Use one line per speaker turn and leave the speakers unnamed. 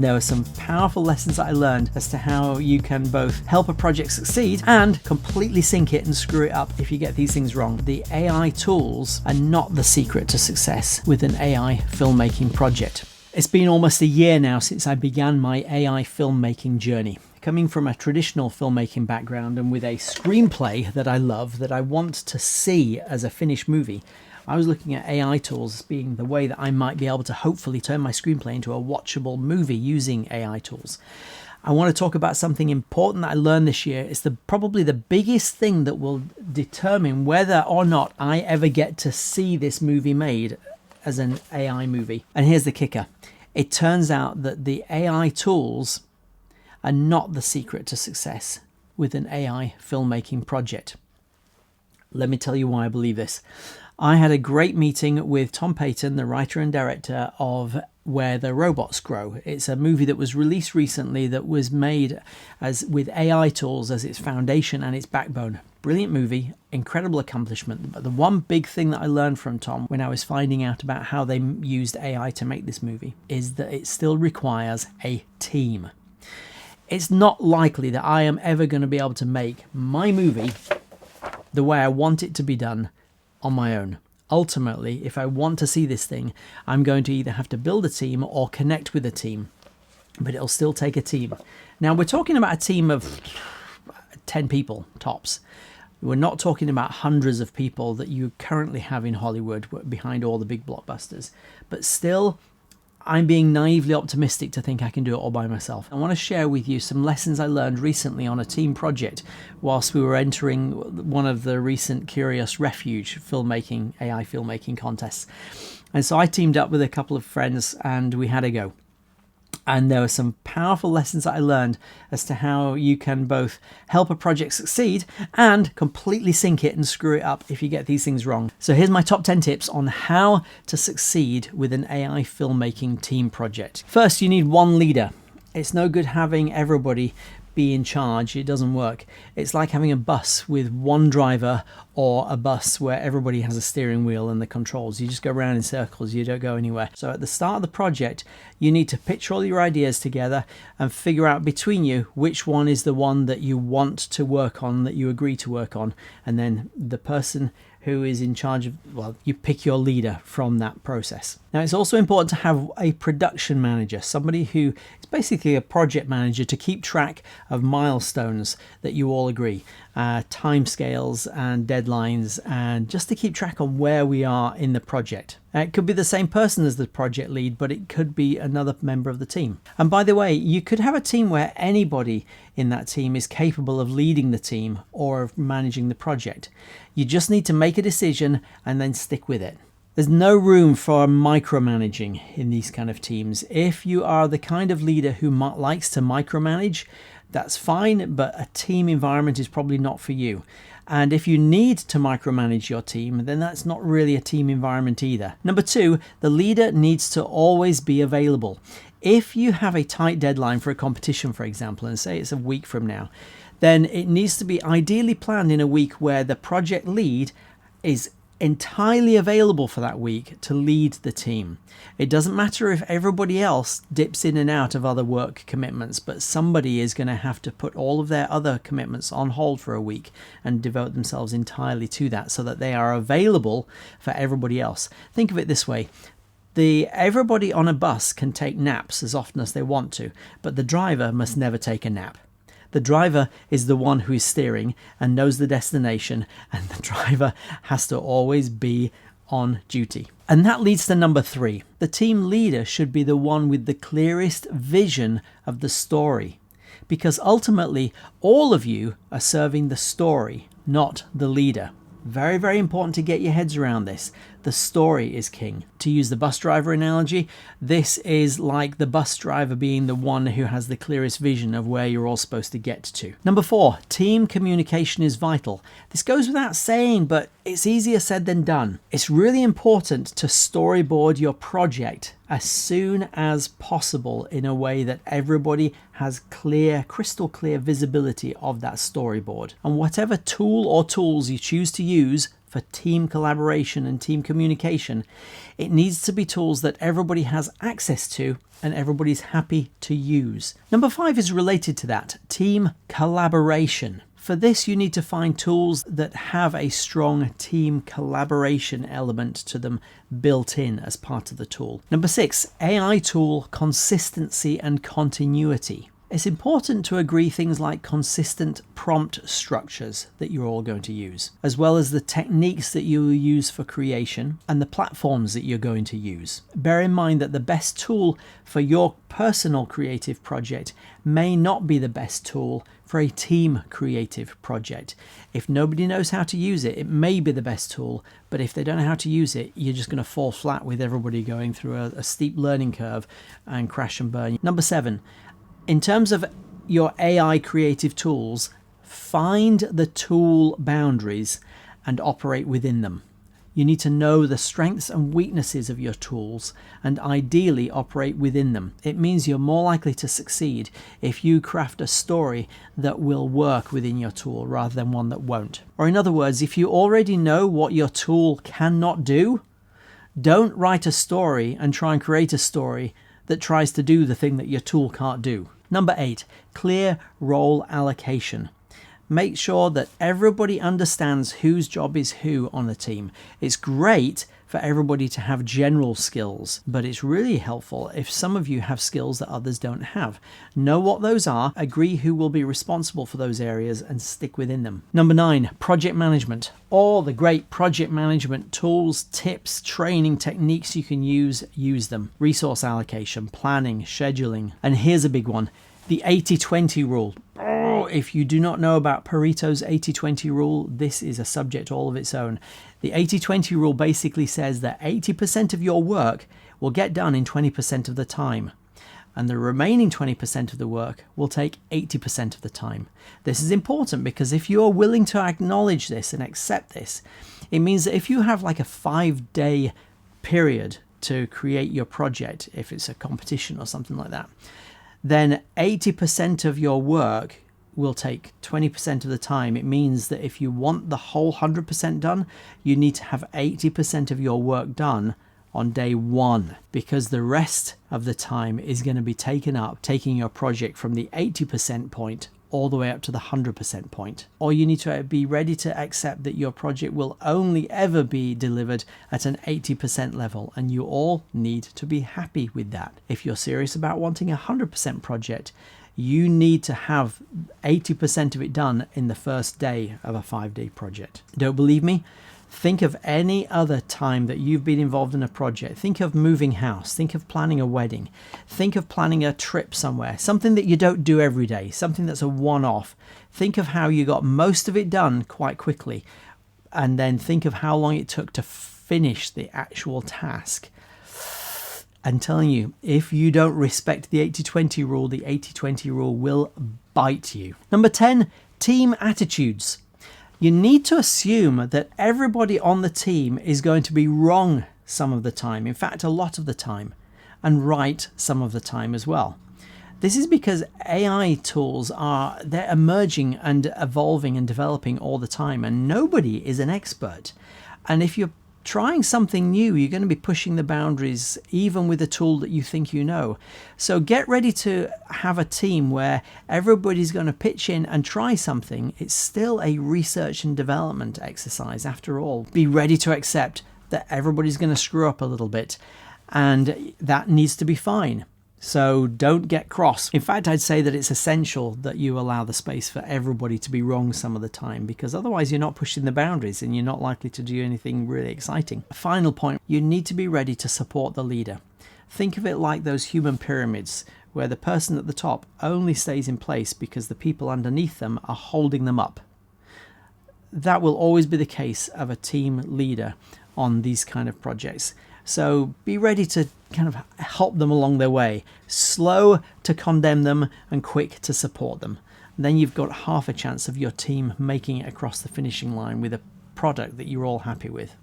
There were some powerful lessons that I learned as to how you can both help a project succeed and completely sink it and screw it up if you get these things wrong. The AI tools are not the secret to success with an AI filmmaking project. It's been almost a year now since I began my AI filmmaking journey. Coming from a traditional filmmaking background and with a screenplay that I love, that I want to see as a finished movie, I was looking at AI tools as being the way that I might be able to hopefully turn my screenplay into a watchable movie using AI tools. I want to talk about something important that I learned this year. It's probably the biggest thing that will determine whether or not I ever get to see this movie made as an AI movie. And here's the kicker. It turns out that the AI tools are not the secret to success with an AI filmmaking project. Let me tell you why I believe this. I had a great meeting with Tom Payton, the writer and director of Where the Robots Grow. It's a movie that was released recently that was made with AI tools as its foundation and its backbone. Brilliant movie, incredible accomplishment. But the one big thing that I learned from Tom when I was finding out about how they used AI to make this movie is that it still requires a team. It's not likely that I am ever going to be able to make my movie the way I want it to be done on my own. Ultimately, if I want to see this thing, I'm going to either have to build a team or connect with a team, but it'll still take a team. Now, we're talking about a team of 10 people tops. We're not talking about hundreds of people that you currently have in Hollywood behind all the big blockbusters, but still, I'm being naively optimistic to think I can do it all by myself. I want to share with you some lessons I learned recently on a team project whilst we were entering one of the recent Curious Refuge AI filmmaking contests. And so I teamed up with a couple of friends and we had a go. And there were some powerful lessons that I learned as to how you can both help a project succeed and completely sink it and screw it up if you get these things wrong. So here's my top 10 tips on how to succeed with an AI filmmaking team project. First, you need one leader. It's no good having everybody be in charge. It doesn't work. It's like having a bus with one driver or a bus where everybody has a steering wheel and the controls. You just go around in circles. You don't go anywhere. So at the start of the project, you need to picture all your ideas together and figure out between you which one is the one that you want to work on, that you agree to work on. And then the person who is in charge of, well, you pick your leader from that process. Now, it's also important to have a production manager, somebody who is basically a project manager to keep track of milestones that you all agree, timescales and deadlines, and just to keep track on where we are in the project. It could be the same person as the project lead, but it could be another member of the team. And by the way, you could have a team where anybody in that team is capable of leading the team or of managing the project. You just need to make a decision and then stick with it. There's no room for micromanaging in these kind of teams. If you are the kind of leader who likes to micromanage, that's fine, but a team environment is probably not for you. And if you need to micromanage your team, then that's not really a team environment either. Number two, the leader needs to always be available. If you have a tight deadline for a competition, for example, and say it's a week from now, then it needs to be ideally planned in a week where the project lead is entirely available for that week to lead the team. It doesn't matter if everybody else dips in and out of other work commitments, but somebody is going to have to put all of their other commitments on hold for a week and devote themselves entirely to that so that they are available for everybody else. Think of it this way. Everybody on a bus can take naps as often as they want to, but the driver must never take a nap. The driver is the one who is steering and knows the destination, and the driver has to always be on duty. And that leads to number three. The team leader should be the one with the clearest vision of the story, because ultimately all of you are serving the story, not the leader. Very, very important to get your heads around this. The story is king. To use the bus driver analogy, this is like the bus driver being the one who has the clearest vision of where you're all supposed to get to. Number four, team communication is vital. This goes without saying, but it's easier said than done. It's really important to storyboard your project as soon as possible in a way that everybody has crystal clear visibility of that storyboard. And whatever tool or tools you choose to use for team collaboration and team communication, it needs to be tools that everybody has access to and everybody's happy to use. Number 5 is related to that, team collaboration. For this, you need to find tools that have a strong team collaboration element to them built in as part of the tool. Number 6, AI tool consistency and continuity. It's important to agree things like consistent prompt structures that you're all going to use, as well as the techniques that you will use for creation and the platforms that you're going to use. Bear in mind that the best tool for your personal creative project may not be the best tool for a team creative project. If nobody knows how to use it, it may be the best tool, but if they don't know how to use it, you're just going to fall flat with everybody going through a steep learning curve and crash and burn. Number 7, in terms of your AI creative tools, find the tool boundaries and operate within them. You need to know the strengths and weaknesses of your tools and ideally operate within them. It means you're more likely to succeed if you craft a story that will work within your tool rather than one that won't. Or in other words, if you already know what your tool cannot do, don't write a story and try and create a story that tries to do the thing that your tool can't do. Number 8, clear role allocation. Make sure that everybody understands whose job is who on the team. It's great for everybody to have general skills, but it's really helpful if some of you have skills that others don't have. Know what those are, agree who will be responsible for those areas, and stick within them. Number 9, project management. All the great project management tools, tips, training techniques you can use them. Resource allocation, planning, scheduling. And here's a big one, the 80-20 rule. If you do not know about Pareto's 80-20 rule, this is a subject all of its own. The 80-20 rule basically says that 80% of your work will get done in 20% of the time, and the remaining 20% of the work will take 80% of the time. This is important because if you are willing to acknowledge this and accept this, it means that if you have like a 5-day period to create your project, if it's a competition or something like that, then 80% of your work will take 20% of the time. It means that if you want the whole 100% done, you need to have 80% of your work done on day 1, because the rest of the time is going to be taken up taking your project from the 80% point all the way up to the 100% point. Or you need to be ready to accept that your project will only ever be delivered at an 80% level, and you all need to be happy with that. If you're serious about wanting a 100% project, you need to have 80% of it done in the first day of a 5-day project. Don't believe me? Think of any other time that you've been involved in a project. Think of moving house. Think of planning a wedding. Think of planning a trip somewhere. Something that you don't do every day. Something that's a one-off. Think of how you got most of it done quite quickly. And then think of how long it took to finish the actual task. I'm telling you, if you don't respect the 80-20 rule, the 80-20 rule will bite you. Number 10, team attitudes. You need to assume that everybody on the team is going to be wrong some of the time. In fact, a lot of the time, and right some of the time as well. This is because AI tools they're emerging and evolving and developing all the time, and nobody is an expert. And if you're trying something new, you're going to be pushing the boundaries even with a tool that you think you know. So get ready to have a team where everybody's going to pitch in and try something. It's still a research and development exercise after all. Be ready to accept that everybody's going to screw up a little bit, and that needs to be fine. So don't get cross. In fact, I'd say that it's essential that you allow the space for everybody to be wrong some of the time, because otherwise you're not pushing the boundaries and you're not likely to do anything really exciting. Final point, you need to be ready to support the leader. Think of it like those human pyramids where the person at the top only stays in place because the people underneath them are holding them up. That will always be the case of a team leader on these kind of projects. So be ready to kind of help them along their way, slow to condemn them and quick to support them. And then you've got half a chance of your team making it across the finishing line with a product that you're all happy with.